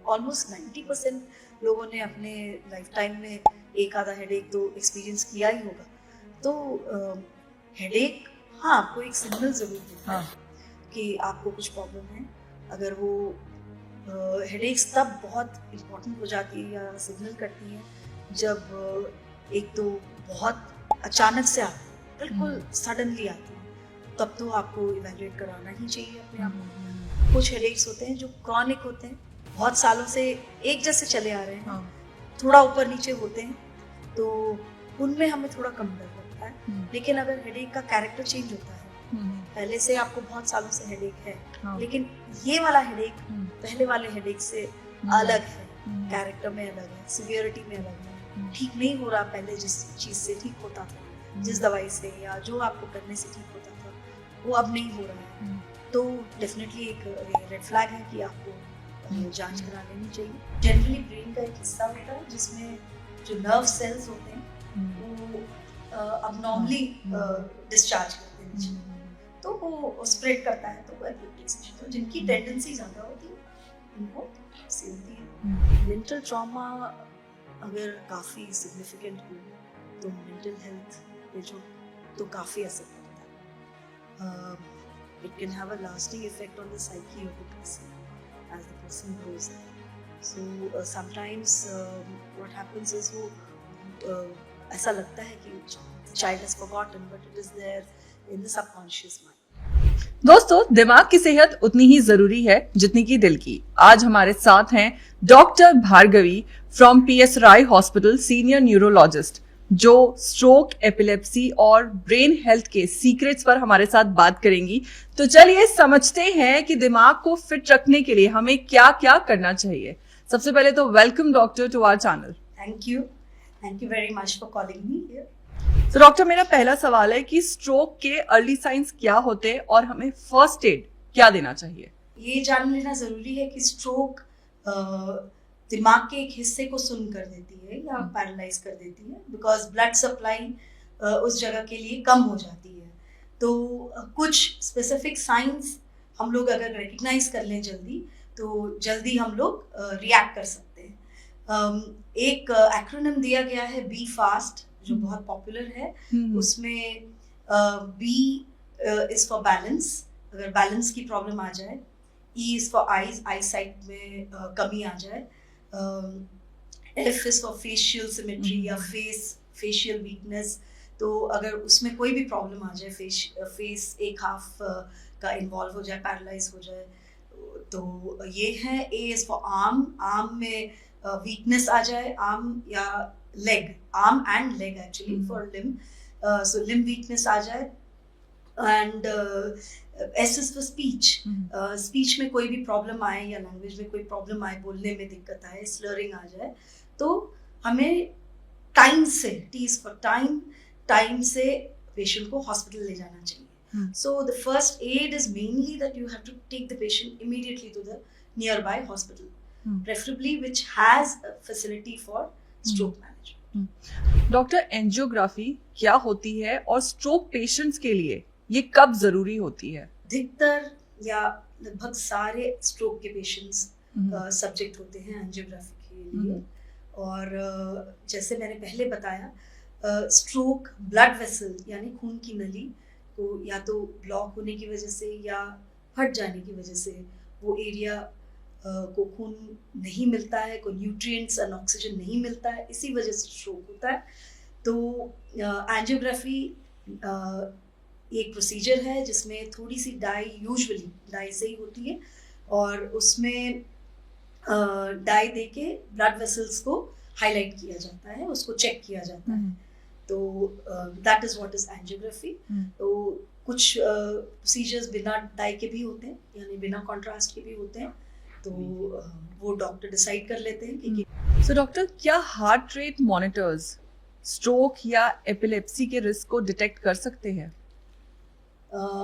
Almost 90% लोगों ने अपने लाइफ टाइम में एक आधा हेडेक तो एक्सपीरियंस किया ही होगा। तो हेडेक हाँ आपको एक सिग्नल ज़रूर देता है कि आपको कुछ प्रॉब्लम है। अगर वो हेडेक्स तब बहुत इम्पोर्टेंट हो जाती है या सिग्नल करती है जब एक तो बहुत अचानक से आती है, बिल्कुल सडनली आती है, तब तो आपको इवैल्यूएट कराना ही चाहिए अपने आप को। कुछ हेडेक्स होते हैं जो क्रॉनिक होते हैं, बहुत सालों से एक जैसे चले आ रहे हैं, थोड़ा ऊपर नीचे होते हैं, तो उनमें हमें थोड़ा कम डर लगता है। लेकिन अगर हेडेक का कैरेक्टर चेंज होता है, पहले से आपको बहुत सालों से हेडेक है, लेकिन ये वाला हेडेक पहले वाले हेडेक से अलग है, कैरेक्टर में अलग है, सिवियरिटी में अलग है, ठीक नहीं हो रहा पहले जिस चीज से ठीक होता था, जिस दवाई से या जो आपको करने से ठीक होता था, वो अब नहीं हो रहा है, तो डेफिनेटली एक रेड फ्लैग है कि आपको जांच करा लेनी चाहिए। जनरली ब्रेन का एक हिस्सा होता है जिसमें जो नर्व सेल्स होते हैं वो अबनॉर्मली डिस्चार्ज करते हैं, तो वो स्प्रेड करता है, तो वो एपिलेप्टिक सेशन, तो जिनकी टेंडेंसी ज़्यादा होती है उनको से होती है। मेंटल ट्रॉमा अगर काफ़ी सिग्निफिकेंट हो तो मेंटल हेल्थ पे जो तो काफ़ी असर पड़ता है। It can have a lasting effect on the psyche of the person as the person grows up. So sometimes what happens is वो ऐसा लगता है कि child has forgotten, but it is there in the subconscious mind. दोस्तों, दिमाग की सेहत उतनी ही जरूरी है जितनी की दिल की। आज हमारे साथ हैं doctor Bhargavi from PS Rai hospital, senior neurologist, जो स्ट्रोक, एपिलेप्सी और ब्रेन हेल्थ के सीक्रेट्स पर हमारे साथ बात करेंगी। तो चलिए समझते हैं कि दिमाग को फिट रखने के लिए हमें क्या क्या करना चाहिए। सबसे पहले तो welcome doctor to our channel. Thank you very much for calling me here. तो डॉक्टर, मेरा पहला सवाल है कि स्ट्रोक के अर्ली साइंस क्या होते हैं और हमें फर्स्ट एड क्या देना चाहिए? ये जान लेना जरूरी है कि स्ट्रोक दिमाग के एक हिस्से को सुन्न कर देती है या पैरालाइज कर देती है, बिकॉज ब्लड सप्लाई उस जगह के लिए कम हो जाती है। तो कुछ स्पेसिफिक साइंस हम लोग अगर रिकग्नाइज कर लें जल्दी, तो जल्दी हम लोग रिएक्ट कर सकते हैं। एक एक्रोनिम दिया गया है बी फास्ट, जो बहुत पॉपुलर है। उसमें बी इज फॉर बैलेंस, अगर बैलेंस की प्रॉब्लम आ जाए। E is for eyes, I site में कमी आ जाए। F is for facial symmetry या फेशियल वीकनेस, तो अगर उसमें कोई भी प्रॉब्लम आ जाए, फेस एक हाफ का इन्वॉल्व हो जाए, पैरालाइज हो जाए, तो ये है। ए इज फॉर आर्म, आर्म में वीकनेस आ जाए, आर्म या leg, arm and leg actually for limb, so limb weakness आ जाए। and S is for speech, speech में कोई भी प्रॉब्लम आए या लैंग्वेज में कोई प्रॉब्लम आए, बोलने में दिक्कत आए, स्लरिंग आ जाए, तो हमें टाइम से, T is for टाइम से पेशेंट को हॉस्पिटल ले जाना चाहिए। so the first aid is mainly that you have to take the patient immediately to the nearby hospital, preferably which has a facility for stroke management। Doctor, angiography क्या होती है और stroke patients के लिए ये कब जरूरी होती है? अधिकतर या लगभग सारे स्ट्रोक के पेशेंट्स सब्जेक्ट होते हैं एंजियोग्राफी के लिए। और जैसे मैंने पहले बताया, स्ट्रोक ब्लड वेसल यानी खून की नली को या तो ब्लॉक होने की वजह से या फट जाने की वजह से वो एरिया को खून नहीं मिलता है, कोई न्यूट्रिएंट्स और ऑक्सीजन नहीं मिलता है, इसी वजह से स्ट्रोक होता है। तो एंजियोग्राफी एक प्रोसीजर है जिसमें थोड़ी सी यूजुअली डाई से ही होती है, और उसमें डाई देके ब्लड वेसल्स को हाईलाइट किया जाता है, उसको चेक किया जाता है। तो that is what is angiography. तो कुछ प्रोसीजर्स बिना डाई के भी होते हैं, यानी बिना कॉन्ट्रास्ट के भी होते हैं, तो वो डॉक्टर डिसाइड कर लेते हैं कि सो डॉक्टर, क्या हार्ट रेट मॉनिटर्स स्ट्रोक या एपिलेप्सी के रिस्क को डिटेक्ट कर सकते हैं?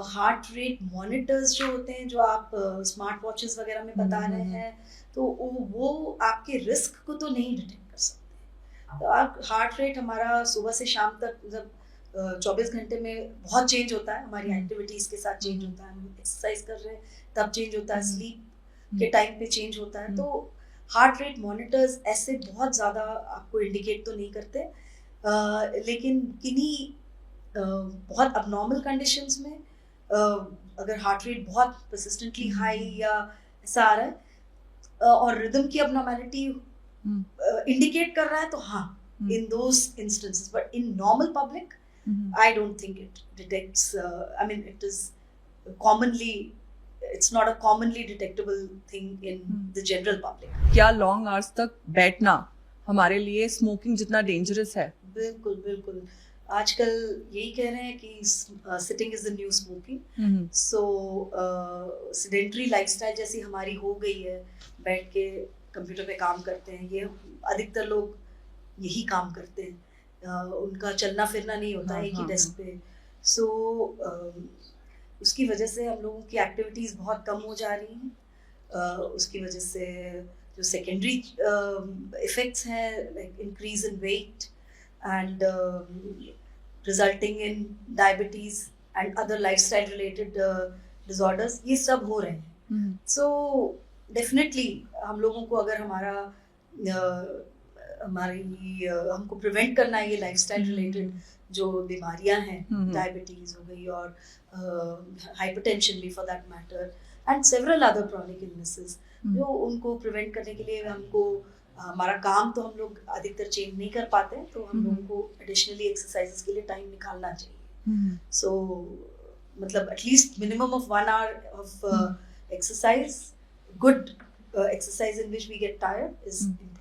हार्ट रेट मॉनिटर्स जो होते हैं, जो आप स्मार्ट वॉचेस वगैरह में बता रहे हैं, तो वो आपके रिस्क को तो नहीं डिटेक्ट कर सकते। तो आप हार्ट रेट हमारा सुबह से शाम तक, मतलब 24 घंटे में बहुत चेंज होता है, हमारी एक्टिविटीज के साथ चेंज होता है, हम एक्सरसाइज कर रहे हैं तब चेंज होता है, स्लीप के टाइम पे चेंज होता है। तो हार्ट रेट मॉनिटर्स ऐसे बहुत ज़्यादा आपको इंडिकेट तो नहीं करते, लेकिन किन्हीं बहुत अबनॉर्मल कंडीशंस में अगर हार्ट रेट बहुत परसिस्टेंटली हाई या ऐसा आ रहा है और रिदम की अबनॉर्मैलिटी इंडिकेट कर रहा है तो हाँ, in those instances, but in normal public I don't think it detects I mean it's not a commonly detectable thing in the general public. क्या लॉन्ग आवर्स तक बैठना हमारे लिए स्मोकिंग जितना डेंजरस है? बिल्कुल बिल्कुल, आजकल यही कह रहे हैं कि sitting is the new smoking. So sedentary lifestyle जैसी हमारी हो गई है, बैठ के कंप्यूटर पे काम करते हैं, ये अधिकतर लोग यही काम करते हैं, उनका चलना फिरना नहीं होता एक ही डेस्क पे। सो उसकी वजह से हम लोगों की एक्टिविटीज़ बहुत कम हो जा रही हैं। उसकी वजह से जो सेकेंडरी इफेक्ट्स हैं like increase in weight and resulting in diabetes and other lifestyle related disorders, ये सब हो रहे हैं। सो डेफिनेटली हम लोगों को अगर हमको प्रिवेंट करना है ये लाइफस्टाइल रिलेटेड जो बीमारियां हैं, डायबिटीज हो गई और हाइपरटेंशन भी for that matter and several other chronic illnesses, जो उनको प्रिवेंट करने के लिए हमको हमारा काम तो हम लोग अधिकतर चेंज नहीं कर पाते, तो हम लोगों को एडिशनली एक्सरसाइजेस के लिए टाइम निकालना चाहिए। सो मतलब at least minimum of 1 hour of exercise, good exercise in which we get tired is important.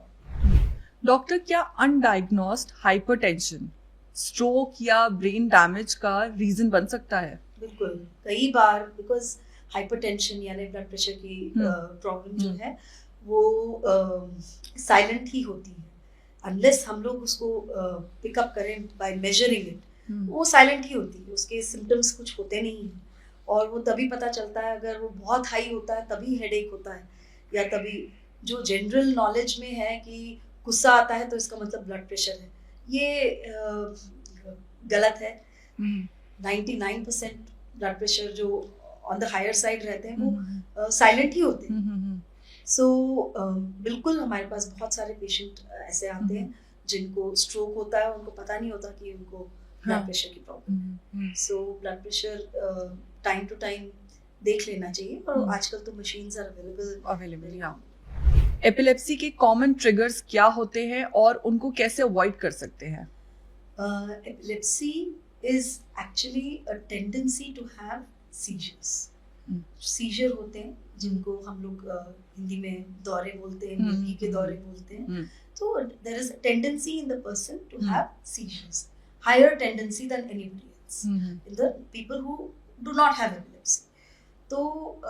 Doctor, क्या अनडायग्नोस्ड हाइपरटेंशन स्ट्रोक या ब्रेन डैमेज का रीजन बन सकता है? बिल्कुल, कई बार, बिकॉज हाइपरटेंशन यानी ब्लड प्रेशर की प्रॉब्लम जो है वो साइलेंट ही होती है, अनलेस हम लोग उसको पिकअप करें बाय मेजरिंग इट, वो साइलेंट ही होती है, उसके सिम्टम्स कुछ होते नहीं हैं, और वो तभी पता चलता है अगर वो बहुत हाई होता है तभी हेडेक होता है, या तभी जो जनरल नॉलेज में है कि गुस्सा आता है तो इसका मतलब ब्लड प्रेशर है, ये गलत है। 99% ब्लड प्रेशर जो ऑन द हायर साइड रहते हैं वो साइलेंट ही होते हैं। सो बिल्कुल हमारे पास बहुत सारे पेशेंट ऐसे आते हैं जिनको स्ट्रोक होता है, उनको पता नहीं होता कि उनको ब्लड प्रेशर की प्रॉब्लम है। So blood pressure time to time देख लेना चाहिए, और आजकल तो मशीन्स आर अवेलेबल। एपिलेप्सी के कॉमन ट्रिगर्स क्या होते हैं और उनको कैसे अवॉइड कर सकते हैं? Epilepsy is actually a tendency to have seizures. Seizure होते हैं जिनको हम लोग हिंदी में दौरे बोलते हैं, मिर्गी के दौरे बोलते हैं। तो there is a tendency in the person to have seizures, higher tendency than anybody else in the people who do not have epilepsy. तो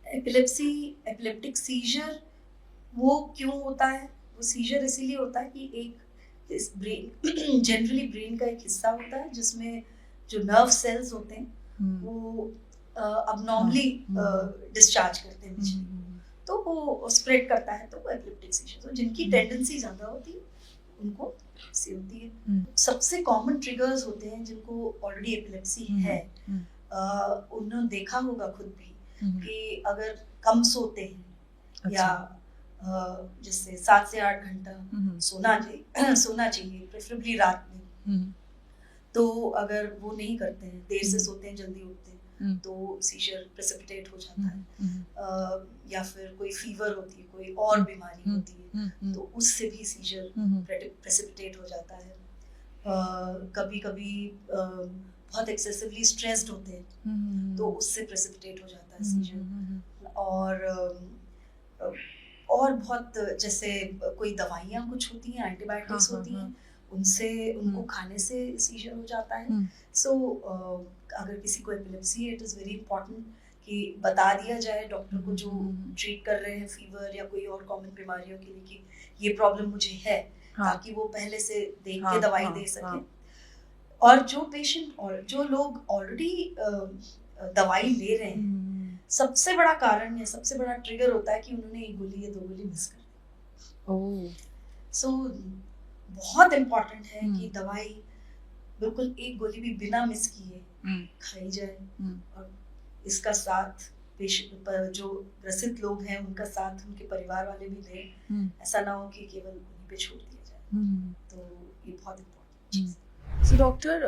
एपिलेप्टिक सीजर वो क्यों होता है? वो सीजर इसीलिए होता है कि एक ब्रेन जनरली ब्रेन का एक हिस्सा होता है जिसमें जो नर्व सेल्स होते हैं वो अबनॉर्मली डिस्चार्ज करते हैं बिजली, तो वो स्प्रेड करता है, तो वो एपिलेप्टिक सीजर। तो जिनकी टेंडेंसी ज्यादा होती है उनको एपिलेप्सी होती है। सबसे कॉमन ट्रिगर्स होते हैं जिनको ऑलरेडी एपिलेप्सी है, उन्होंने देखा होगा खुद भी कि अगर कम सोते हैं, अच्छा, या जैसे 7 से 8 घंटा सोना चाहिए प्रेफरेबली रात में, तो अगर वो नहीं करते हैं, देर से सोते हैं जल्दी उठते हैं, तो सीजर प्रेसिपिटेट हो जाता है। या फिर कोई फीवर होती है, कोई और बीमारी होती है, तो उससे भी सीजर प्रेसिपिटेट हो जाता है। कभी कभी बहुत एक्सेसिवली स्ट्रेस्ड होते हैं तो उससे प्रेसिपिटेट हो जाता है सीजर। और बहुत जैसे कोई दवाइयाँ कुछ होती हैं, एंटीबायोटिक्स होती हैं, उनसे उनको खाने से सीजर हो जाता है। सो अगर किसी को एपिलेप्सी है, इट इज़ वेरी इंपॉर्टेंट कि बता दिया जाए डॉक्टर को जो ट्रीट कर रहे हैं फीवर या कोई और कॉमन बीमारियों के लिए कि ये प्रॉब्लम मुझे है, ताकि वो पहले से देख के दवाई दे सके। और जो पेशेंट और जो लोग ऑलरेडी दवाई ले रहे हैं, सबसे बड़ा कारण या सबसे बड़ा ट्रिगर होता है कि उन्होंने 1 गोली या 2 गोली मिस कर दी। सो बहुत इम्पोर्टेंट है कि दवाई बिल्कुल 1 गोली भी बिना मिस किए खाई जाए, और इसका साथ जो ग्रसित लोग हैं उनका साथ उनके परिवार वाले भी दें, ऐसा ना हो कि केवल उन्हीं पे छोड़ दिया जाए। तो ये बहुत इम्पोर्टेंट चीज़ है। सो डॉक्टर,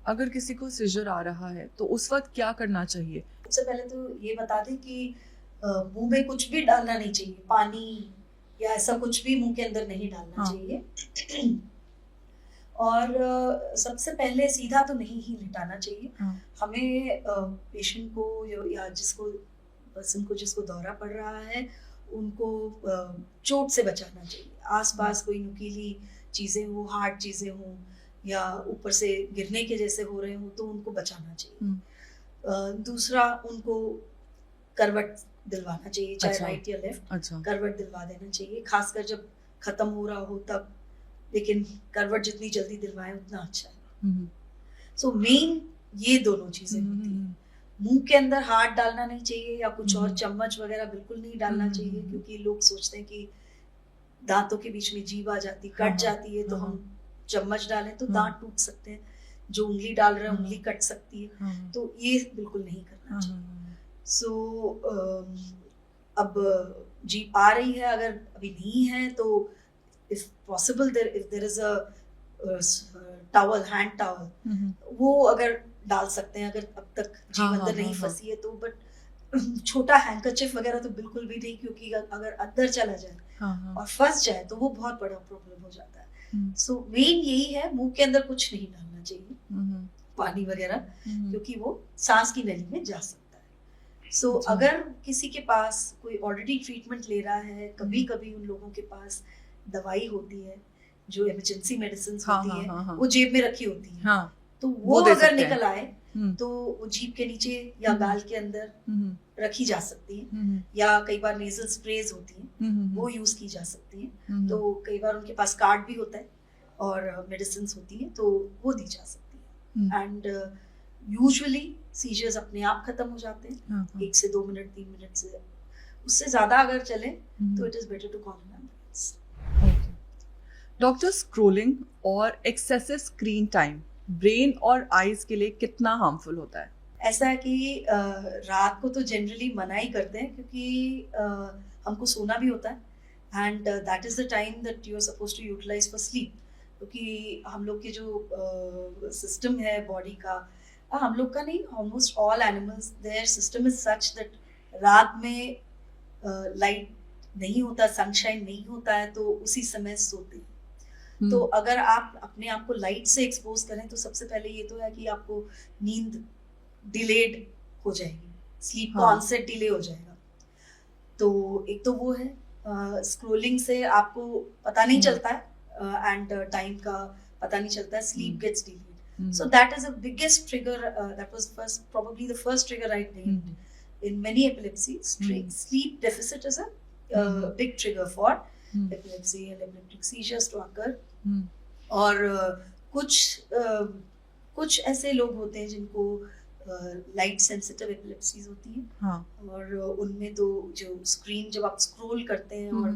अगर किसी को सिजर आ रहा है तो उस वक्त क्या करना चाहिए? सबसे पहले तो ये बता दें कि मुंह में कुछ भी डालना नहीं चाहिए, पानी या ऐसा कुछ भी मुंह के अंदर नहीं डालना चाहिए। और सबसे पहले सीधा तो नहीं ही लिटाना चाहिए। हमें पेशेंट को या जिसको दौरा पड़ रहा है उनको चोट से बचाना चाहिए। आसपास कोई नुकीली चीज़ें हो, हार्ड चीज़ें हों या ऊपर से गिरने के जैसे हो रहे हो तो उनको बचाना चाहिए। दूसरा, उनको करवट दिलवाना चाहिए, चाहे राइट या लेफ्ट, करवट दिलवा देना चाहिए, खासकर जब खत्म हो रहा हो तब। लेकिन करवट जितनी जल्दी दिलवाएं उतना अच्छा है। सो मेन ये दोनों चीजें होती हैं। मुंह के अंदर हाथ डालना नहीं चाहिए या कुछ और चम्मच वगैरह बिल्कुल नहीं डालना चाहिए, क्योंकि लोग सोचते हैं कि दांतों के बीच में जीभ आ जाती, कट जाती है, तो हम चम्मच डालें तो दांत टूट सकते हैं, जो उंगली डाल रहे हैं उंगली कट सकती है, तो ये बिल्कुल नहीं करना चाहिए। सो अब जीभ आ रही है, अगर अभी नहीं है तो if possible if there is a towel, hand towel, वो अगर डाल सकते हैं, अगर अब तक जीभ अंदर नहीं फंसी है तो। बट छोटा हैंकरचिफ वगैरह तो बिल्कुल भी नहीं, क्योंकि अगर अंदर चला जाए और फंस जाए तो वो बहुत बड़ा प्रॉब्लम हो जाता है। सो मेन यही है, मुंह के अंदर कुछ नहीं डालना चाहिए, पानी वगैरह, क्योंकि वो सांस की नली में जा सकता है। सो अगर किसी के पास कोई ऑलरेडी ट्रीटमेंट ले रहा है, कभी कभी उन लोगों के पास दवाई होती है जो इमरजेंसी मेडिसिन होती है, वो जेब में रखी होती है, तो वो अगर निकल आए तो वो जीभ के नीचे या गाल के अंदर रखी जा सकती है, या कई बार नेजल स्प्रेज होती है वो यूज की जा सकती है। तो कई बार उनके पास कार्ड भी होता है और मेडिसिन होती है तो वो दी जा सकती है। एंड यूजुअली सीजर्स अपने आप खत्म हो जाते हैं 1 से 2 मिनट 3 मिनट से। उससे ज्यादा अगर चले तो it is better to call an ambulance. Doctor, scrolling और एक्सेसिव स्क्रीन टाइम ब्रेन और आईज के लिए कितना हार्मफुल होता है? ऐसा है कि रात को तो जनरली मना ही करते हैं, क्योंकि हमको सोना भी होता है and that is the time that you are supposed to utilize for sleep. क्योंकि हम लोग के जो सिस्टम है बॉडी का, हम लोग का नहीं, almost all animals there system is such that रात में लाइट नहीं होता, सनशाइन नहीं होता है, तो उसी समय सोते हैं। तो अगर आप अपने आप को लाइट से एक्सपोज करें तो सबसे पहले ये तो है कि आपको नींद डिलेड हो जाएगी, स्लीप का ऑनसेट डिले हो जाएगा। तो एक तो वो है, स्क्रोलिंग से आपको पता नहीं चलता है एंड टाइम का पता नहीं चलता है, sleep gets delayed. So that is the biggest trigger, that was probably the first trigger I named in many epilepsies. Sleep deficit is a big trigger for epilepsy and epileptic seizures to occur. और कुछ ऐसे लोग होते हैं जिनको light sensitive epilepsies होती है, और उनमें तो जो स्क्रीन जब आप स्क्रॉल करते हैं और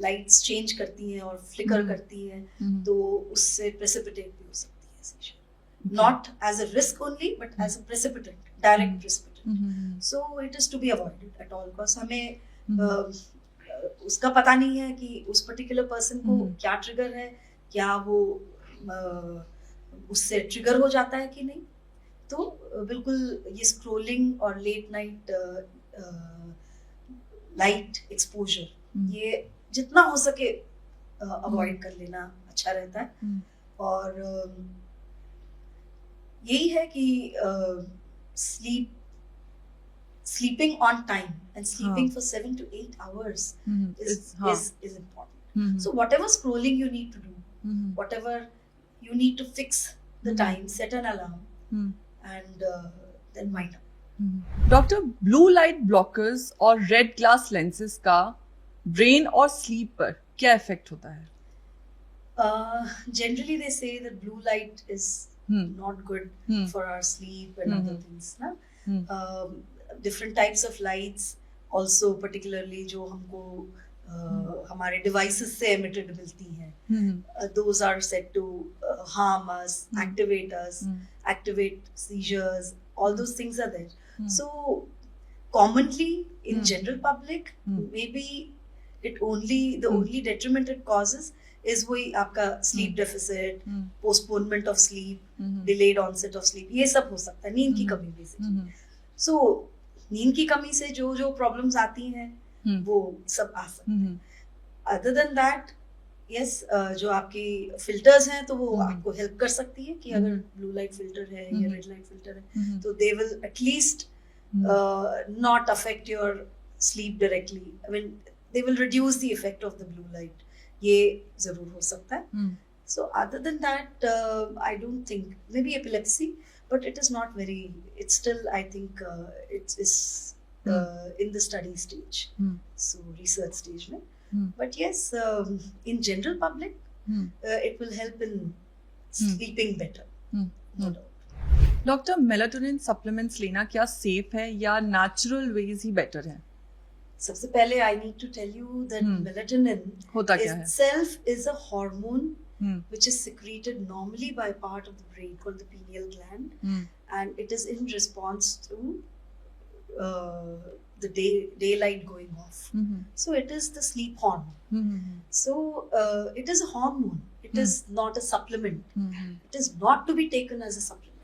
लाइट्स चेंज करती हैं और फ्लिकर करती हैं तो उससे प्रेसिपिटेट भी हो सकती है seizure, not as a risk only but as a precipitant, direct precipitant. So it is to be avoided at all cost. हमें उसका पता नहीं है कि उस पर्टिकुलर पर्सन को क्या ट्रिगर है, क्या वो उससे ट्रिगर हो जाता है कि नहीं। तो बिल्कुल ये स्क्रोलिंग और लेट नाइट लाइट एक्सपोजर ये जितना हो सके अवॉइड कर लेना अच्छा रहता है। और यही है कि sleeping on time and sleeping for 7 to 8 hours is important. So whatever scrolling you need to do, whatever you need to fix the time, set an alarm and then wind up. Doctor, blue light blockers और red glass lenses का brain और sleep पर क्या effect होता है? Generally they say that blue light is not good for our sleep and other things, na? Different types of lights also, particularly जो हमको हमारे devices से emitted मिलती हैं, those are said to harm us, activate us, activate seizures, all those things are there. So commonly in general public, maybe the only detriment it causes is वही आपका sleep deficit, postponement of sleep, delayed onset of sleep, ये सब हो सकता है, नींद की कमी basically. So नींद की कमी से जो प्रॉब्लम्स आती हैं वो सब आ सकते हैं. अदर देन दैट यस, जो आपकी फिल्टर्स हैं तो वो आपको हेल्प कर सकती है कि अगर ब्लू लाइट फिल्टर है या रेड लाइट फिल्टर है तो they will at least not affect your sleep directly. I mean they will reduce the effect of the blue light. ये जरूर हो सकता है. So other than that I don't think, may be epilepsy, but it is not very, it's still, I think it is in the study stage, so research stage mein. But yes, in general public it will help in sleeping better, no doubt. Doctor, melatonin supplements लेना क्या safe है या natural veg ही better है? सबसे पहले I need to tell you that melatonin होता क्या है? itself is a hormone which is secreted normally by a part of the brain called the pineal gland, and it is in response to the daylight going off. So it is the sleep hormone. So it is a hormone. It is not a supplement. It is not to be taken as a supplement.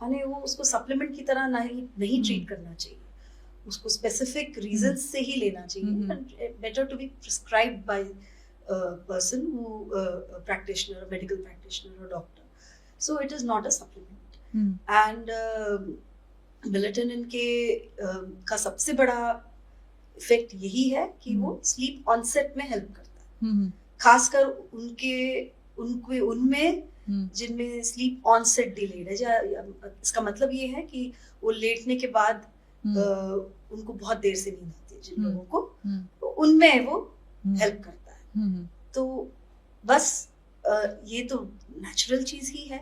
यानी वो उसको supplement की तरह नहीं treat करना चाहिए. उसको specific reasons से ही लेना चाहिए. And better to be prescribed by person who a practitioner, a medical practitioner or doctor. So it is not a supplement. And melatonin के का सबसे बड़ा इफेक्ट यही है कि वो स्लीप ऑनसेट में हेल्प करता है. खासकर उनमें जिनमें स्लीप ऑनसेट डिलेड है. इसका मतलब ये है कि वो लेटने के बाद उनको बहुत देर से नींद आती है जिन लोगों को, तो उनमें वो हेल्प करता है. तो बस ये तो नेचुरल चीज ही है.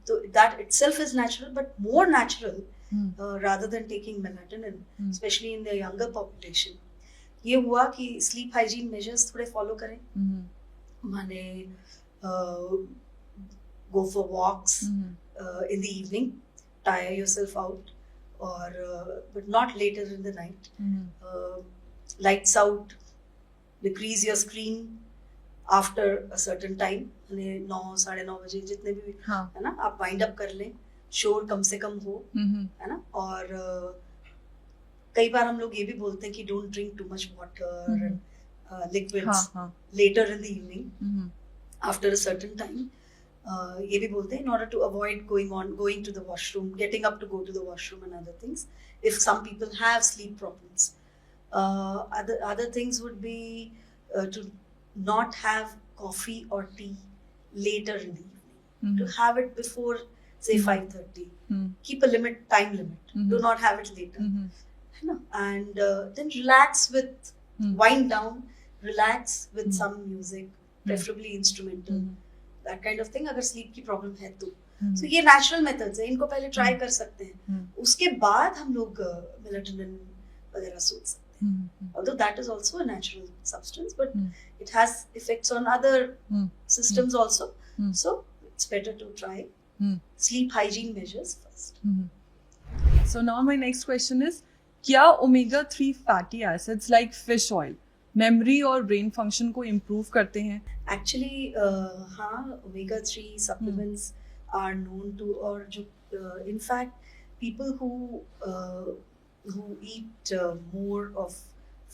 तो that itself is natural, but more natural rather than taking melatonin, especially in the younger population. ये हुआ कि sleep hygiene measures थोड़े follow करें. माने go for walks in the evening, tire yourself out, or but not later in the night. Lights out, decrease your screen after a certain time. 9-9:30 बजे जितने भी है ना, आप वाइंड अप कर लें. शोर कम से कम हो, है ना. और कई बार हम लोग ये भी बोलते हैं कि don't drink too much water and liquids later in the evening after a certain time. ये भी बोलते हैं in order to avoid going to the washroom, getting up to go to the washroom and other things, if some people have sleep problems. Other things would be to not have coffee or tea later in the evening, to have it before say 5:30. Keep a time limit. Do not have it later. And then relax with, wind down, relax with some music, preferably instrumental, that kind of thing. अगर sleep की problem है तो. So ये natural methods है, इनको पहले try कर सकते हैं. उसके बाद हम लोग melatonin वगैरह सोच सकते हैं. Although that is also a natural substance, but it has effects on other systems also. So it's better to try sleep hygiene measures first. So now my next question is, क्या omega-3 fatty acids like fish oil memory और brain function को improve करते हैं? Actually हाँ, omega-3 supplements are known to, और जो in fact people who eat more of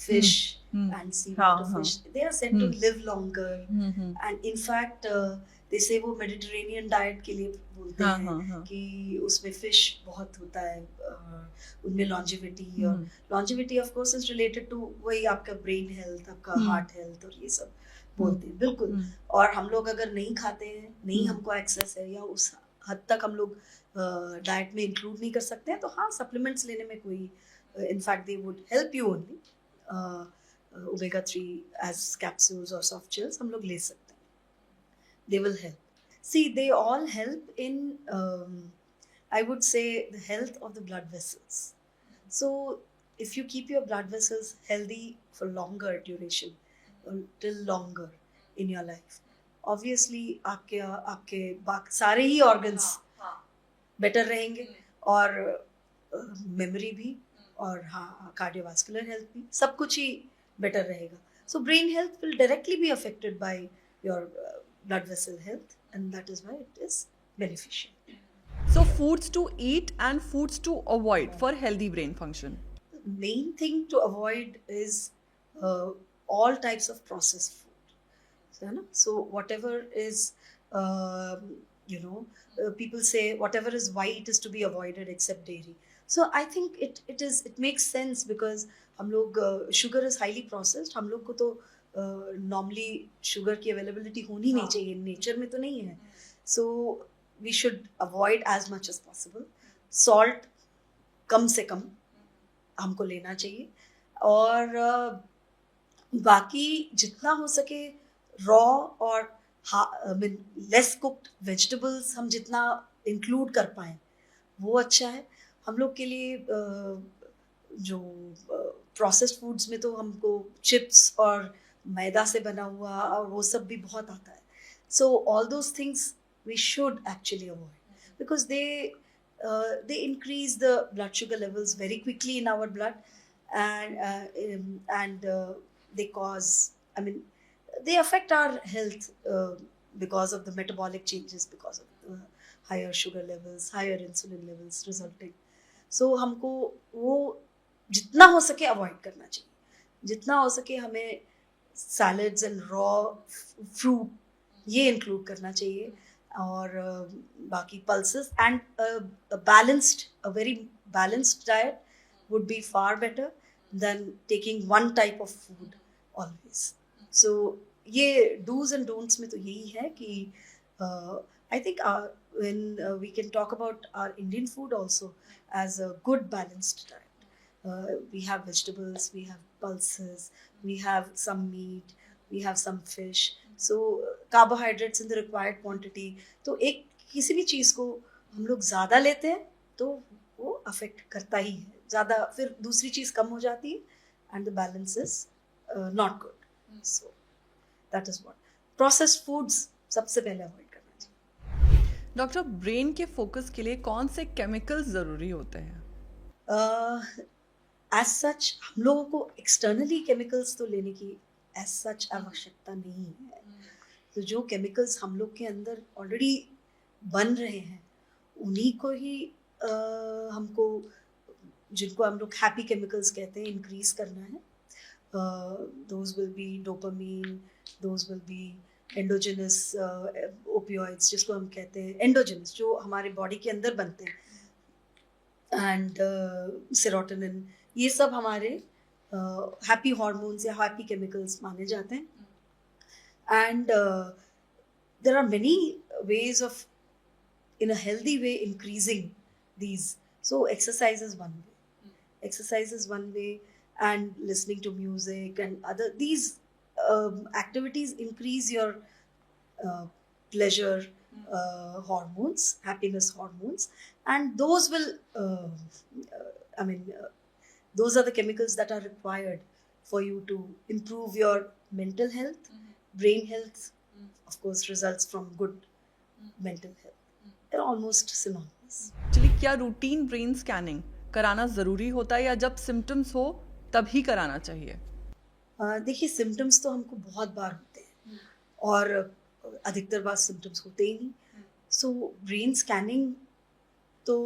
fish and seafood fish, they are said to live longer. And in fact जैसे वो Mediterranean diet के लिए बोलते हैं कि उसमें फिश बहुत होता है, उनमें लॉन्जिविटी, और longevity of course is related to वही आपका ब्रेन हेल्थ, आपका हार्ट हेल्थ, और ये सब बोलते हैं. बिल्कुल. और हम लोग अगर नहीं खाते हैं, नहीं हमको एक्सेस है, या उस हद तक हम लोग डाइट में इंक्लूड नहीं कर सकते हैं, तो हाँ, सप्लीमेंट्स लेने में कोई, in fact they would help you only. omega-3 as capsules or soft gels हम लोग ले सकते हैं. They will help. See, they all help in, I would say, the health of the blood vessels. So, if you keep your blood vessels healthy for longer duration, till longer in your life, obviously, आपके सारे ही organs better रहेंगे, और memory भी, और हाँ cardiovascular health भी, सब कुछ ही बेटर रहेगा. So brain health will directly be affected by your blood vessel health, and that is why it is beneficial. So foods to eat and foods to avoid for healthy brain function. The main thing to avoid is all types of processed food. So whatever is, people say whatever is white is to be avoided except dairy. So I think it makes sense because हम लोग sugar is highly processed. हम लोग को तो normally sugar की availability होनी नहीं चाहिए, नेचर में तो नहीं है. So we should avoid as much as possible. Salt कम से कम हमको लेना चाहिए, और बाकी जितना हो सके रॉ और लेस कुक्ड वेजिटेबल्स हम जितना इंक्लूड कर पाएँ वो अच्छा है हम लोग के लिए. जो प्रोसेस्ड फूड्स में तो हमको चिप्स और मैदा से बना हुआ और वो सब भी बहुत आता है. So all those things we should actually avoid because they increase the blood sugar levels very quickly in our blood, and they cause, they affect our health because of the metabolic changes, because of higher sugar levels, higher insulin levels resulting. So हमको वो जितना हो सके avoid करना चाहिए. जितना हो सके हमें सैलड्स एंड रॉ फ्रूट ये इंक्लूड करना चाहिए, और बाकी pulses and a very balanced diet would be far better than taking one type of food always. So ये do's and don'ts में तो यही है कि I think when we can talk about our Indian food also as a good balanced diet. We have vegetables, we have pulses, we have some meat, we have some fish. So carbohydrates in the required quantity. तो एक किसी भी चीज़ को हम लोग ज़्यादा लेते हैं तो वो अफेक्ट करता ही है ज़्यादा, फिर दूसरी चीज़ कम हो जाती है and the balance is not good. So that is what processed foods सबसे पहले अवॉइड करना चाहिए. डॉक्टर, ब्रेन के फोकस के लिए कौन से केमिकल्स जरूरी होते हैं? एज सच हम लोगों को एक्सटर्नली केमिकल्स तो लेने की एज सच आवश्यकता नहीं है. तो जो केमिकल्स हम लोग के अंदर ऑलरेडी बन रहे हैं उन्हीं को ही हमको, जिनको हम लोग हैप्पी केमिकल्स कहते हैं, इंक्रीज करना है. Those will be dopamine, those will be endogenous opioids जिसको हम कहते हैं, एंडोजेनस जो हमारे बॉडी के अंदर बनते हैं, एंड सेरोटोनिन, ये सब हमारे हैप्पी हार्मोन्स या हैप्पी केमिकल्स माने जाते हैं. And there are many ways of in a healthy way increasing these. So exercise is one way, and listening to music and other these activities increase your pleasure hormones, happiness hormones, and those will those are the chemicals that are required for you to improve your mental health. Brain health of course results from good mental health. They're almost synonymous. Actually क्या routine brain scanning कराना जरूरी होता है या जब symptoms हो तभी कराना चाहिए? देखिए सिम्टम्स तो हमको बहुत बार होते हैं और अधिकतर बार सिम्टम्स होते ही नहीं. सो ब्रेन स्कैनिंग तो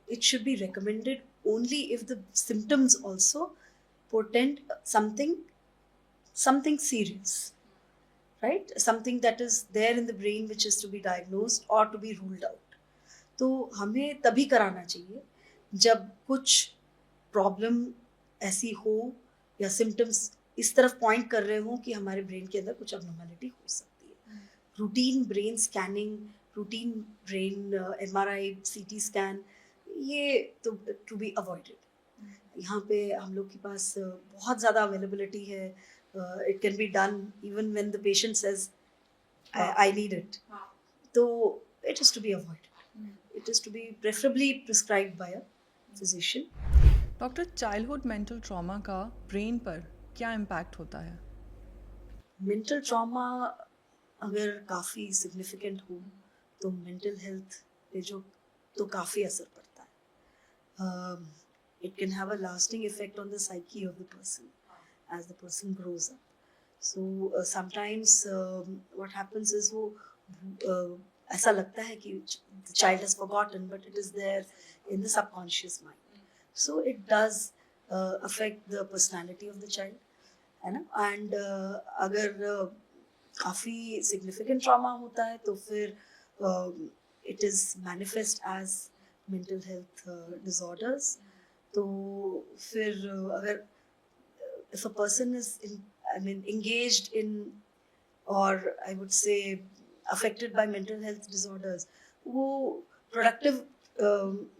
it should be recommended only if the symptoms also portend something serious, right? Something that is there in the brain which is to be diagnosed or to be ruled out. तो हमें तभी कराना चाहिए जब कुछ problem ऐसी हो या सिम्टम्स इस तरफ पॉइंट कर रहे हो कि हमारे ब्रेन के अंदर कुछ अबनॉर्मलिटी हो सकती है. Routine brain scanning, routine brain MRI, CT scan, ये तो टू बी अवॉइडेड. यहाँ पे हम लोग के पास बहुत ज़्यादा अवेलेबिलिटी है. It can be done even when the patient says, I need it. So it is to be avoided. It is to be preferably prescribed by a physician. Doctor, childhood mental trauma का brain पर क्या impact होता है? Mental trauma अगर काफ़ी significant हो तो mental health पे जो तो काफ़ी असर पड़ता है. it can have a lasting effect on the psyche of the person as the person grows up. So sometimes what happens is वो ऐसा लगता है कि the child has forgotten, but it is there in the subconscious mind. So it does affect the personality of the child, है ना. And अगर काफ़ी significant trauma होता है तो फिर it is manifest as mental health disorders. तो फिर अगर if a person is engaged in, or I would say affected by mental health disorders, वो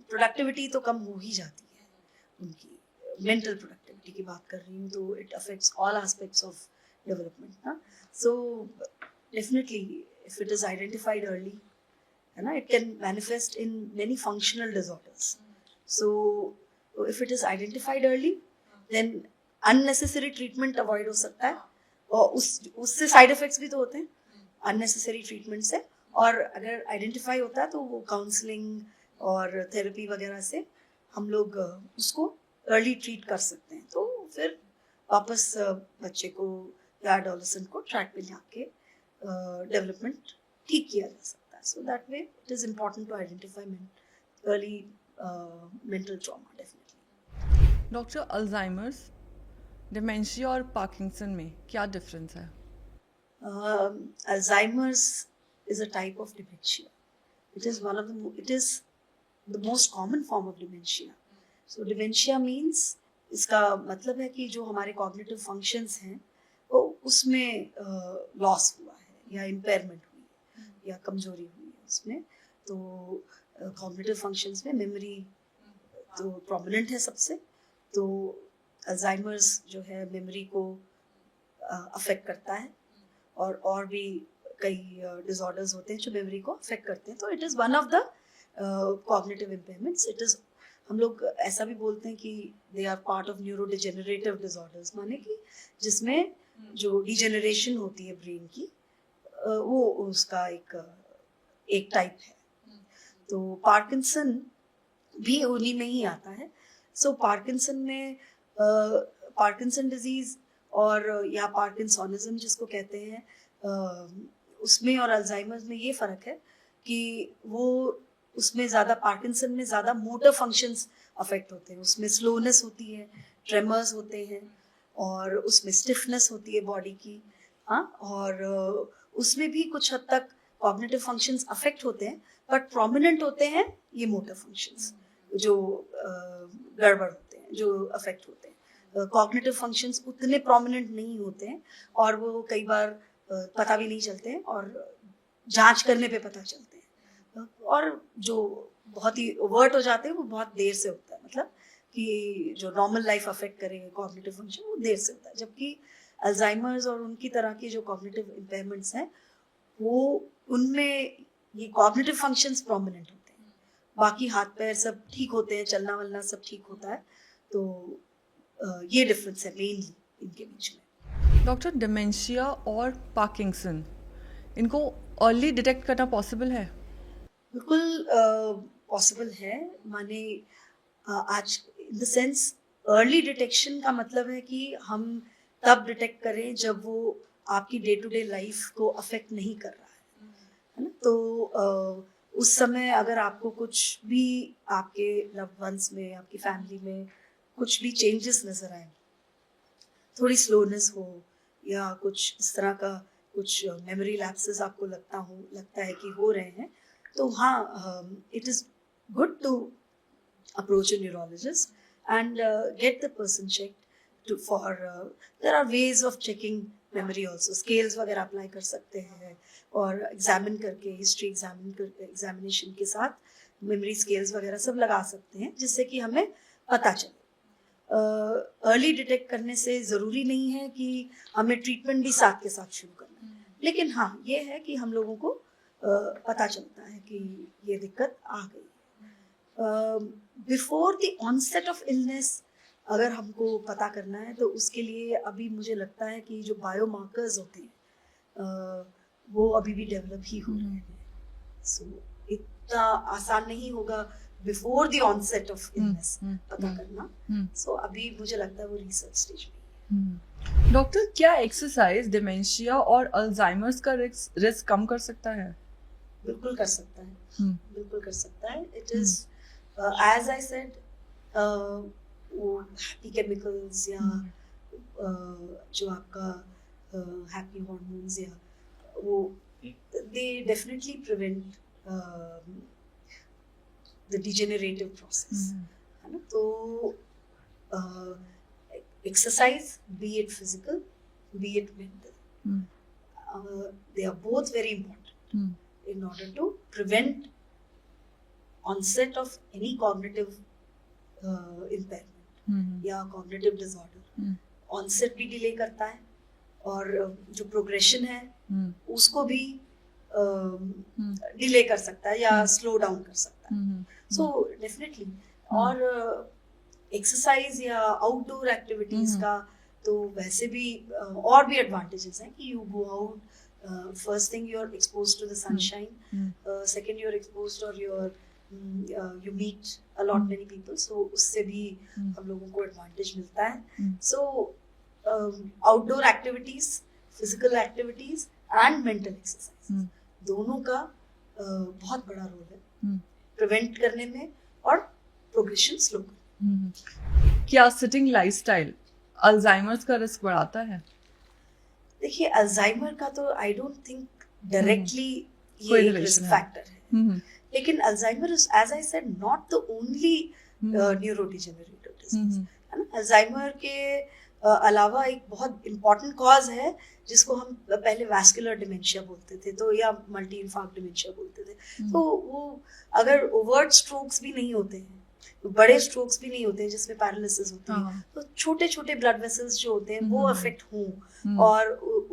productivity तो कम हो ही जाती है उनकी. mental productivity की बात कर रही हूँ, तो it affects all aspects of development, ना. So definitely if it is identified early, है ना, it can manifest in many functional disorders. So if it is identified early, then unnecessary treatment avoid हो सकता है, और उससे side effects भी तो होते हैं unnecessary treatment से. और अगर identify होता है तो वो counseling और therapy वगैरह से हम लोग उसको early treat कर सकते हैं. तो फिर वापस बच्चे को या adolescent को track पे लाके development ठीक किया जा सकता है. So that way it is important to identify early mental trauma definitely. Doctor, Alzheimer's, dementia और पार्किंसन में क्या डिफरेंस है? Alzheimer's is a type of dementia. It is the most common form of dementia. So dementia means, इसका मतलब है कि जो हमारे cognitive functions हैं वो उसमें loss हुआ है या impairment हुई है या कमजोरी हुई है उसमें. तो cognitive functions में memory तो prominent है सबसे. तो Alzheimer's जो है memory को affect करता है, और भी कई disorders होते हैं जो memory को affect करते हैं. तो it is one of the cognitive impairments. It is, हम लोग ऐसा भी बोलते हैं कि they are part of neurodegenerative disorders, माने कि जिसमें जो degeneration होती है brain की वो उसका एक type है. तो पार्किंसन भी उन्हीं में ही आता है. सो पार्किंसन में पार्किंसन डिजीज और या पार्किंसोनिज्म जिसको कहते हैं, उसमें और अल्जाइमर्स में ये फ़र्क है कि वो उसमें ज़्यादा, पार्किंसन में ज़्यादा मोटर फंक्शंस अफेक्ट होते हैं. उसमें स्लोनेस होती है, ट्रेमर्स होते हैं, और उसमें स्टिफनेस होती है बॉडी की. हाँ, और उसमें भी कुछ हद तक कॉग्निटिव फंक्शंस अफेक्ट होते हैं, बट प्रोमिनेंट होते हैं ये मोटर फंक्शंस जो गड़बड़ होते हैं, जो अफेक्ट होते हैं. कॉग्निटिव फंक्शंस उतने प्रोमिनेंट नहीं होते हैं, और वो कई बार पता भी नहीं चलते हैं, और जांच करने पे पता चलते हैं. और जो बहुत ही ओवर्ट हो जाते हैं वो बहुत देर से होता है, मतलब कि जो नॉर्मल लाइफ अफेक्ट करेंगे कॉग्निटिव फंक्शन वो देर से होता है. जबकि अल्जाइमर्स और उनकी तरह की जो कॉग्निटिव इम्पेयरमेंट्स हैं वो, उनमें ये कॉग्निटिव फंक्शंस प्रोमिनेंट होते हैं, बाकी हाथ पैर सब ठीक होते हैं, चलना वलना सब ठीक होता है. तो ये डिफरेंस है मेनली इनके बीच में. डॉक्टर, डिमेंशिया और पार्किंसन, इनको अर्ली डिटेक्ट करना पॉसिबल है? बिल्कुल पॉसिबल है. माने आज in the sense early detection का मतलब है कि हम तब डिटेक्ट करें जब वो आपकी डे टू डे लाइफ को अफेक्ट नहीं कर रहा है ना. तो उस समय अगर आपको कुछ भी आपके लव्ड वंस में, आपकी फैमिली में कुछ भी चेंजेस नजर आए, थोड़ी स्लोनेस हो या कुछ इस तरह का कुछ मेमोरी लैप्सेस आपको लगता है कि हो रहे हैं, तो हाँ, it is good to approach a neurologist and get the person checked for there are ways of checking memory also. Scales वगैरह अप्लाई कर सकते हैं, और एग्जामिन करके, हिस्ट्री एग्जामिनेशन के साथ मेमोरी स्केल्स वगैरह सब लगा सकते हैं, जिससे कि हमें पता चले. अर्ली डिटेक्ट करने से ज़रूरी नहीं है कि हमें ट्रीटमेंट भी साथ के साथ शुरू करना है, लेकिन हाँ ये है कि हम लोगों को पता चलता है कि ये दिक्कत आ गई है. Before the onset of illness अगर हमको पता करना है, तो उसके लिए अभी मुझे लगता है कि जो बायोमार्कर्स होते हैं वो अभी भी डेवलप ही हो रहे हैं. सो इतना आसान नहीं होगा before the onset of illness पता करना. हम्म. सो अभी मुझे लगता है वो रिसर्च स्टेज में. डॉक्टर, क्या एक्सरसाइज डिमेंशिया और अल्जाइमर्स का रिस्क कम कर सकता है? बिल्कुल कर सकता है. बिल्कुल कर सकता है. It is as I said, वो हैप्पी केमिकल्स या जो आपका हैप्पी हार्मोन्स या वो they definitely prevent the degenerative process, है ना. तो exercise, be it physical, be it mental, they are both very important in order to prevent onset of any cognitive impairment या cognitive disorder. onset भी delay करता है और जो progression है उसको भी delay कर सकता है या slow down कर सकता है. so definitely. और एक्सरसाइज या आउटडोर एक्टिविटीज का तो वैसे भी और भी एडवांटेजेस हैं कि you go out. First thing you are exposed to the sunshine, second you are exposed और you meet a lot many people. So उससे भी हम लोगों को एडवांटेज मिलता है. So outdoor activities, physical activities and mental exercise दोनों का बहुत बड़ा रोल है प्रिवेंट करने में और प्रोग्रेशन स्लो करने. क्या सिटिंग लाइफस्टाइल अल्जाइमर्स का रिस्क बढ़ाता है? देखिए, अल्जाइमर का तो आई डोंट थिंक डायरेक्टली ये एक रिस्क फैक्टर है. लेकिन Alzheimer is, as I said, not the only neurodegenerative disease, है ना. अल्जाइमर के अलावा एक बहुत इम्पोर्टेंट कॉज है जिसको हम पहले वैस्कुलर डिमेंशिया बोलते थे तो या मल्टी इन्फार्क्ट डिमेंशिया बोलते थे. तो वो अगर ओवर्ट स्ट्रोक्स भी नहीं होते हैं, बड़े स्ट्रोक्स भी नहीं होते हैं जिसमें पैरालिसिस होती है, तो छोटे छोटे ब्लड वेसल्स जो होते हैं वो अफेक्ट हों और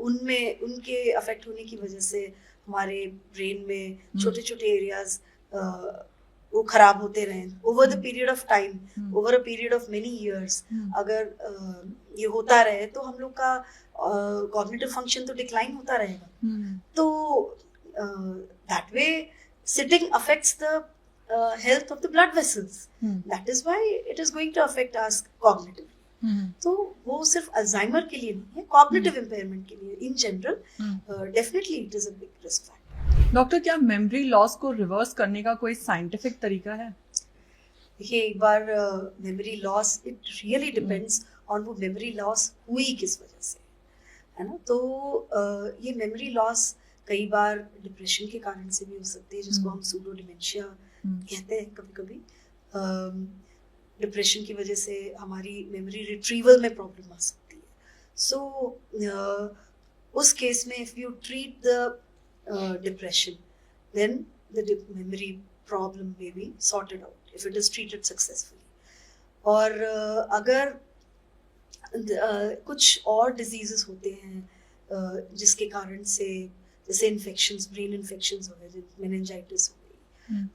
उनमें उनके अफेक्ट होने की वजह से हमारे ब्रेन में छोटे छोटे एरियाज वो खराब होते रहें over the period of time, over a period of many years. अगर ये होता रहे तो हम लोग का कॉग्निटिव फंक्शन तो डिक्लाइन होता रहेगा. तो that way sitting affects the health of the blood vessels. That is why it is going to affect us cognitively. तो वो सिर्फ अल्जाइमर के लिए नहीं है, cognitive impairment के लिए in general definitely it is a big risk factor. Doctor, क्या मेमोरी लॉस को रिवर्स करने का कोई साइंटिफिक तरीका है? देखिए, एक बार memory loss, it really depends on वो मेमोरी लॉस हुई किस वजह से, है ना. तो ये मेमोरी लॉस कई बार डिप्रेशन के कारण से भी हो सकती है जिसको हम सूडो डिमेंशिया कहते हैं. कभी कभी डिप्रेशन की वजह से हमारी मेमोरी रिट्रीवल में प्रॉब्लम आ सकती है. सो उस केस में if you treat the depression then the memory problem may be sorted out if it is treated successfully. और अगर कुछ और डिजीजेस होते हैं जिसके कारण से, जैसे इन्फेक्शंस, ब्रेन इन्फेक्शंस हो गए, मेनिंजाइटिस हो गई,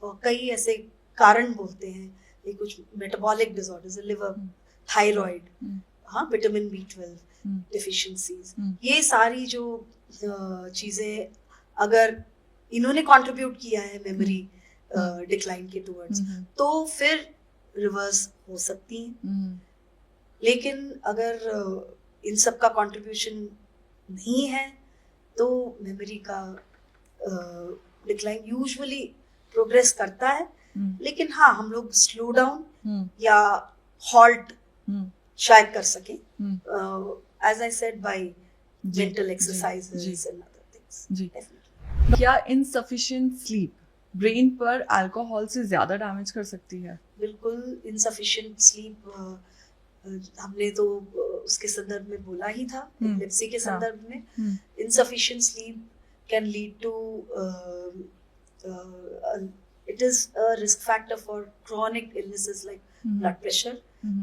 और कई ऐसे कारण बोलते हैं, ये कुछ मेटाबॉलिक डिसऑर्डर्स, लिवर, थायराइड, हाँ, विटामिन B12 डिफिशिएंसीज, ये सारी जो चीजें अगर इन्होंने कंट्रीब्यूट किया है मेमोरी डिक्लाइन के टुवर्ड्स, तो फिर रिवर्स हो सकती हैं. लेकिन अगर इन सब का कंट्रीब्यूशन नहीं है तो मेमोरी का डिक्लाइन यूजुअली प्रोग्रेस करता है. लेकिन हाँ, हम लोग स्लो डाउन या हॉल्ट शायद कर सकें, as I said, by mental exercises and other things. क्या इनसफिशिएंट स्लीप ब्रेन पर अल्कोहल से ज्यादा डैमेज कर सकती है? बिल्कुल. इनसफिशिएंट स्लीप हमने तो उसके संदर्भ में बोला ही था, एपिलेप्सी के संदर्भ में. Insufficient sleep can lead to, it is a risk factor for chronic illnesses like blood pressure,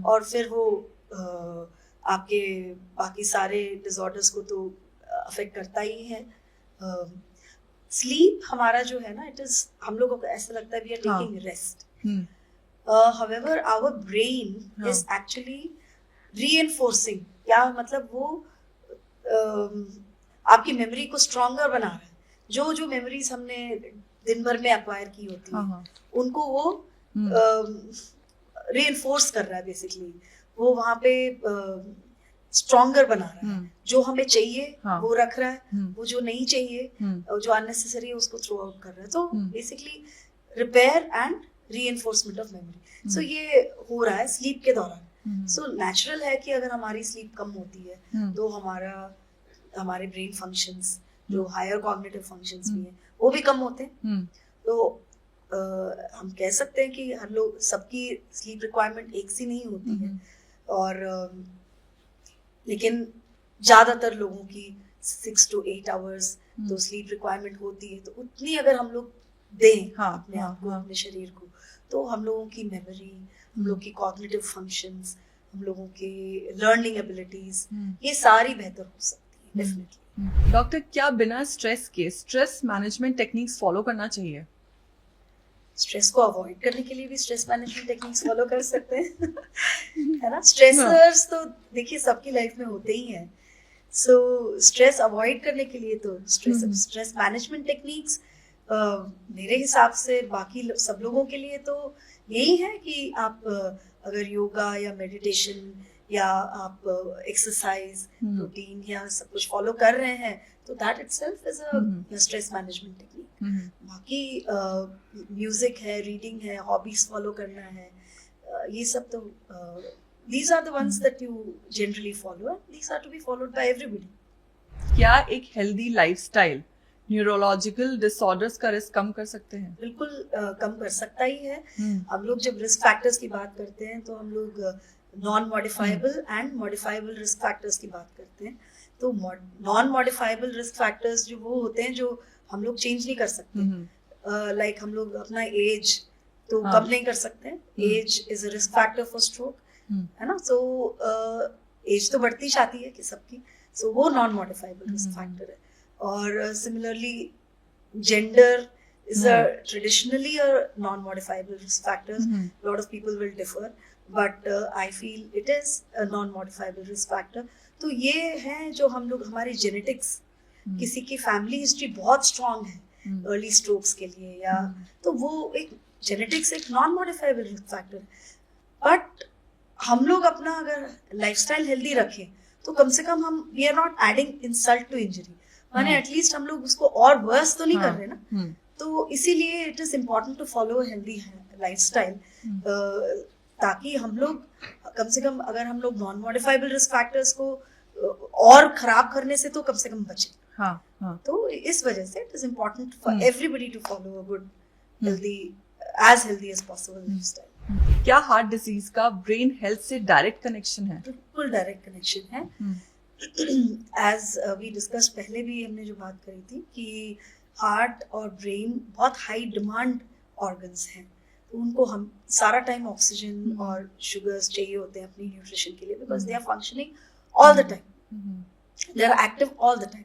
और फिर वो आपके बाकी सारे disorders को तो affect करता ही है. sleep हमारा जो है ना, it is, हम लोगों को ऐसा लगता है we are taking rest. However, our brain is actually reinforcing. क्या मतलब, वो आपकी मेमोरी को स्ट्रॉन्गर बना रहा है. जो मेमोरीज हमने दिन भर में एक्वायर की होती है उनको वो रीइंफोर्स कर रहा है बेसिकली, वो वहाँ पे स्ट्रॉन्गर बना रहा है, जो हमें चाहिए वो रख रहा है, वो जो नहीं चाहिए जो अननेसेसरी है उसको थ्रो आउट कर रहा है। तो basically repair and reinforcement of memory, so ये हो रहा है स्लीप के दौरान। सो नेचुरल है कि अगर हमारी स्लीप कम होती है तो हमारे ब्रेन फंक्शंस, जो हायर कॉग्निटिव फंक्शंस भी हैं, वो भी कम होते हैं। तो हम कह सकते हैं कि हर लोग, सबकी स्लीप रिक्वायरमेंट एक सी नहीं होती है, और लेकिन ज्यादातर लोगों की 6 to 8 आवर्स तो स्लीप रिक्वायरमेंट होती है। तो उतनी अगर हम लोग दें अपने आप को, अपने शरीर को, तो हम लोगों की मेमोरी, हम लोग की कॉग्निटिव फंक्शंस, हम लोगों के लर्निंग एबिलिटीज, ये सारी बेहतर हो सकती है डेफिनेटली। डॉक्टर, क्या बिना स्ट्रेस के स्ट्रेस मैनेजमेंट टेक्निक्स फॉलो करना चाहिए? स्ट्रेस को अवॉइड करने के लिए भी स्ट्रेस मैनेजमेंट टेक्निक्स फॉलो कर सकते हैं है ना। स्ट्रेसर्स तो देखिए सबकी लाइफ में होते ही हैं। सो स्ट्रेस अवॉइड करने के लिए तो स्ट्रेस मैनेजमेंट टेक्निक्स मेरे हिसाब से बाकी सब लोगों के लिए तो यही है कि आप अगर योगा या मेडिटेशन या आप एक्सरसाइज रूटीन या सब कुछ फॉलो कर रहे हैं तो that itself is a stress management technique. बाकी म्यूजिक है, रीडिंग है, हॉबीज फॉलो करना है, ये सब तो these are the ones that you generally follow and these are to be followed by everybody। क्या एक हेल्दी लाइफस्टाइल न्यूरोलॉजिकल डिसऑर्डर्स का रिस्क कम कर सकते हैं? बिल्कुल कम कर सकता ही है। हम लोग जब रिस्क फैक्टर्स की बात करते हैं तो हम लोग non modifiable and modifiable risk factors की बात करते हैं। तो नॉन मॉडिफाइबल रिस्क फैक्टर्स जो वो होते हैं जो हम लोग चेंज नहीं कर सकते, लाइक हम लोग अपना एज तो कम नहीं कर सकते। Age is a risk factor for stroke, है ना। सो एज तो बढ़ती जाती है कि सबकी, सो वो नॉन मॉडिफाइबल रिस्क फैक्टर है। और similarly gender is a traditionally a non-modifiable risk factor. A lot of people will differ, but I feel it is a non-modifiable risk factor. तो ये है जो हम लोग, हमारी जेनेटिक्स, किसी की फैमिली हिस्ट्री बहुत स्ट्रांग है अर्ली स्ट्रोक्स के लिए, या तो वो एक जेनेटिक्स एक नॉन मॉडिफाइबल रिस्क फैक्टर है। बट हम लोग अपना अगर लाइफस्टाइल हेल्दी रखें तो कम से कम हम we are not adding insult to injury, माने एटलीस्ट हम लोग उसको और वर्स तो नहीं कर रहे ना। तो इसीलिए it is important to follow healthy lifestyle, ताकि हम लोग कम से कम, अगर हम लोग नॉन मॉडिफाइबल रिस्क फैक्टर्स को और खराब करने से तो कम से कम बचें। तो इस वजह से it is important for everybody to follow a good healthy as possible lifestyle. क्या हार्ट डिजीज का ब्रेन हेल्थ से डायरेक्ट कनेक्शन है? बिल्कुल डायरेक्ट कनेक्शन है। एज वी डिस्कस, पहले भी हमने जो बात करी थी कि हार्ट और ब्रेन बहुत हाई डिमांड ऑर्गन्स हैं, तो उनको हम सारा टाइम ऑक्सीजन और शुगर्स चाहिए होते हैं अपनी न्यूट्रिशन के लिए, because they are functioning all the time, they are active all the time.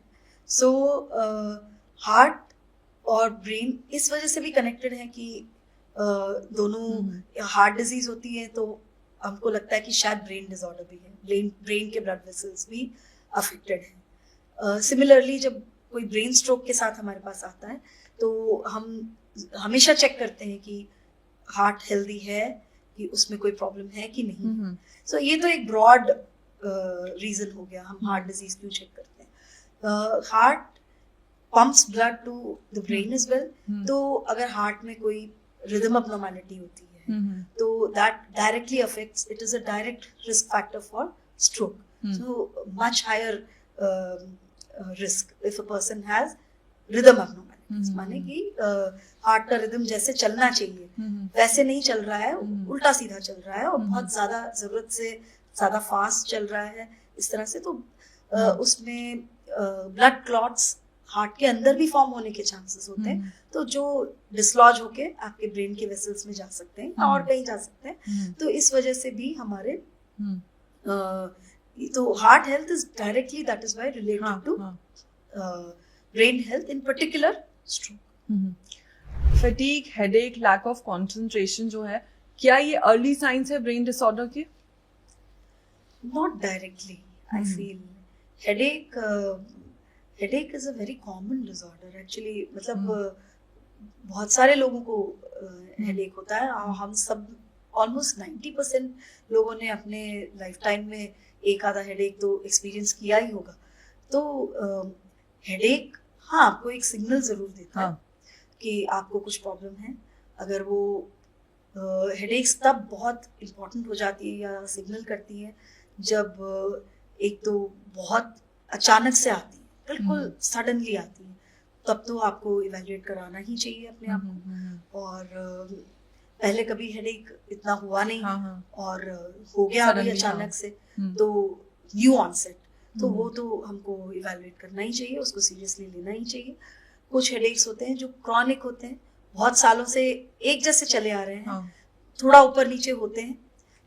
So heart और ब्रेन इस वजह से भी कनेक्टेड है कि दोनों, हार्ट डिजीज होती है तो हमको लगता है कि शायद ब्रेन डिसऑर्डर भी है, ब्रेन के ब्लड वेसल्स भी अफेक्टेड है। सिमिलरली जब कोई ब्रेन स्ट्रोक के साथ हमारे पास आता है तो हम हमेशा चेक करते हैं कि हार्ट हेल्दी है, कि उसमें कोई प्रॉब्लम है कि नहीं। सो ये तो एक ब्रॉड रीजन हो गया, हम हार्ट डिजीज क्यों चेक करते हैं। Heart pumps blood to the brain as well, तो अगर हार्ट में कोई रिदम अबनॉर्मैलिटी होती है तो that directly affects, it is a direct risk factor for stroke. So much higher risk if a person has rhythm abnormalities, माने कि heart का रिदम जैसे चलना चाहिए वैसे नहीं चल रहा है, उल्टा सीधा चल रहा है और बहुत ज्यादा जरूरत से ज्यादा फास्ट चल रहा है इस तरह से, तो उसमें ब्लड क्लॉट्स हार्ट के अंदर भी फॉर्म होने के चांसेस होते हैं, तो जो डिसलॉज होके आपके ब्रेन के वेसल्स में जा सकते हैं और कहीं जा सकते हैं। तो इस वजह से भी हमारे तो heart health is directly, that is why related to brain health, in particular stroke. Fatigue, headache, lack of concentration जो है, क्या ये अर्ली साइंस है ब्रेन डिसऑर्डर के? Not directly, I feel headache is a very common disorder actually. मतलब बहुत सारे लोगों को हेडेक होता है, और हम सब ऑलमोस्ट 90% लोगों ने अपने लाइफ टाइम में एक आधा हेडेक तो एक्सपीरियंस किया ही होगा। तो हेडेक हाँ आपको एक सिग्नल जरूर देता है कि आपको कुछ प्रॉब्लम है। अगर वो हेडेक्स तब बहुत इम्पोर्टेंट हो जाती है या सिग्नल करती है जब एक तो बहुत अचानक से आती है, बिल्कुल सडनली आती है, तब तो आपको इवैल्यूएट कराना ही चाहिए अपने आप को। और पहले कभी हेडेक इतना हुआ नहीं और हो गया अभी अचानक से, तो न्यू ऑनसेट, तो वो तो हमको इवैल्यूएट करना ही चाहिए, उसको सीरियसली लेना ही चाहिए। कुछ हेडेक्स होते हैं जो क्रॉनिक होते हैं, बहुत सालों से एक जैसे चले आ रहे हैं, थोड़ा ऊपर नीचे होते हैं,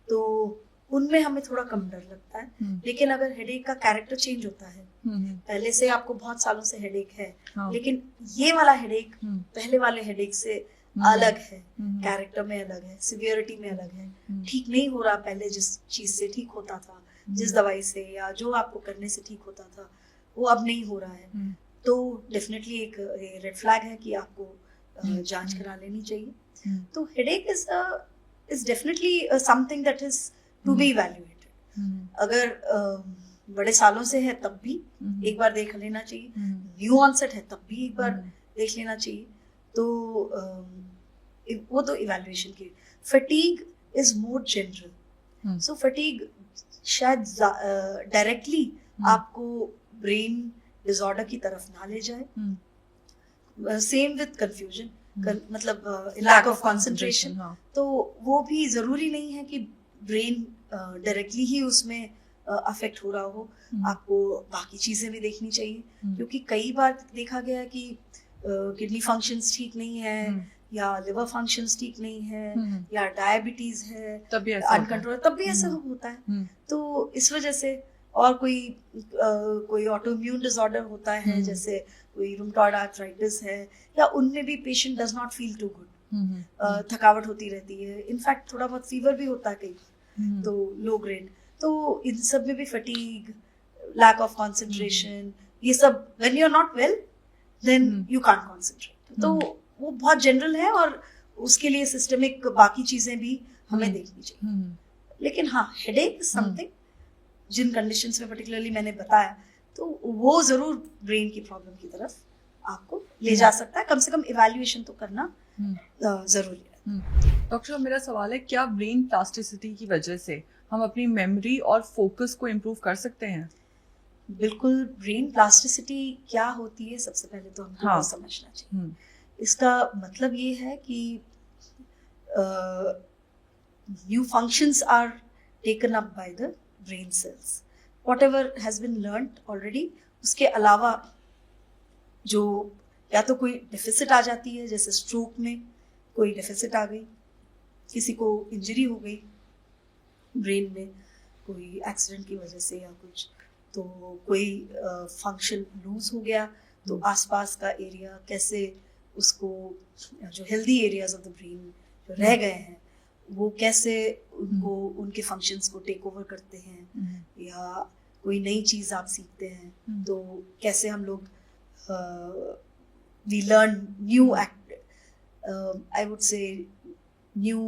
तो उनमें हमें थोड़ा कम डर लगता है। लेकिन अगर हेडेक का कैरेक्टर चेंज होता है, पहले से आपको बहुत सालों से हेडेक है, लेकिन ये वाला हेडेक पहले वाले हेडेक से अलग है, कैरेक्टर में अलग है, सिवियरिटी में अलग है, ठीक नहीं हो रहा पहले जिस चीज से ठीक होता था, जिस दवाई से या जो आपको करने से ठीक होता था, वो अब नहीं हो रहा है, तो डेफिनेटली एक रेड फ्लैग है कि आपको जांच करा लेनी चाहिए। तो headache is definitely something that is to be evaluated. अगर बड़े सालों से है तब भी एक बार देख लेना चाहिए, न्यू ऑनसेट है तब भी एक बार देख लेना चाहिए। तो वो तो इवैल्यूएशन की। Fatigue is more general, so fatigue शायद डायरेक्टली आपको ब्रेन डिसऑर्डर की तरफ ना ले जाए। सेम विद कंफ्यूजन, मतलब लैक ऑफ कंसंट्रेशन, तो वो भी जरूरी नहीं है कि ब्रेन डायरेक्टली ही उसमें अफेक्ट हो रहा हो, आपको बाकी चीजें भी देखनी चाहिए, क्योंकि कई बार देखा गया है कि किडनी फंक्शंस ठीक नहीं है, या लिवर फंक्शंस ठीक नहीं है, या डायबिटीज है अनकंट्रोल, तब भी ऐसा होता है। तो इस वजह से, और कोई ऑटोइम्यून डिसऑर्डर होता है, जैसे कोई रूमेटॉइड आर्थराइटिस है, या उनमें भी patient does not feel too good, थकावट होती रहती है, इनफैक्ट थोड़ा बहुत फीवर भी होता है कई बार, तो लो ग्रेड। तो इन सब में भी फटीग, लैक ऑफ कंसंट्रेशन, ये सब, when you are not well then you can't concentrate, तो वो बहुत जनरल है, और उसके लिए सिस्टमिक बाकी चीजें भी हमें देखनी चाहिए। लेकिन हाँ, हेडेक समथिंग जिन कंडीशंस में पर्टिकुलरली मैंने बताया, तो वो जरूर ब्रेन की प्रॉब्लम की तरफ आपको ले जा सकता है। कम से कम इवैल्यूएशन तो करना जरूरी है। डॉक्टर, मेरा सवाल है, क्या ब्रेन प्लास्टिसिटी की वजह से हम अपनी मेमोरी और फोकस को इम्प्रूव कर सकते हैं? बिल्कुल। ब्रेन प्लास्टिसिटी क्या होती है, सबसे पहले तो हमको समझना चाहिए। इसका मतलब ये है कि new functions are taken up by the brain cells, whatever has been learnt already, उसके अलावा जो या तो कोई डेफिसिट आ जाती है, जैसे स्ट्रोक में कोई डेफिसिट आ गई, किसी को इंजरी हो गई ब्रेन में कोई एक्सीडेंट की वजह से या कुछ, तो कोई फंक्शन लूज हो गया, तो आसपास का एरिया कैसे उसको, जो healthy areas of the brain जो रह गए हैं, वो कैसे उनको उनके फंक्शंस को टेक ओवर करते हैं, या कोई नई चीज आप सीखते हैं, तो कैसे हम लोग we learn new I would say new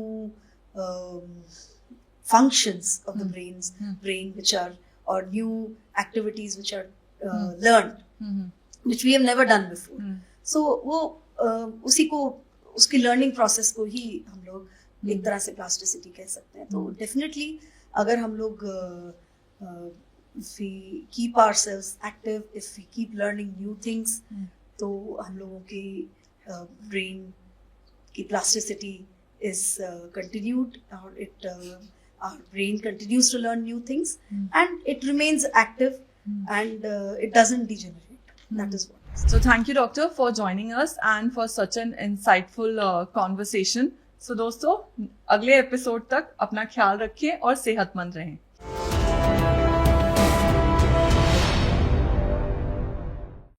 functions of the brain which are, or new activities which are learned, which we have never done before. So वो उसी को, उसकी लर्निंग प्रोसेस को ही हम लोग एक तरह से प्लास्टिसिटी कह सकते हैं। तो डेफिनेटली अगर हम लोग if we keep ourselves active, if we keep learning new things, तो हम लोगों की ब्रेन की plasticity is continued, or our brain continues to learn new things, and it remains active, and it doesn't degenerate. That is what. So thank you, doctor, for joining us and for such an insightful conversation. So दोस्तों, अगले episode तक अपना ख्याल रखें और सेहतमंद रहें।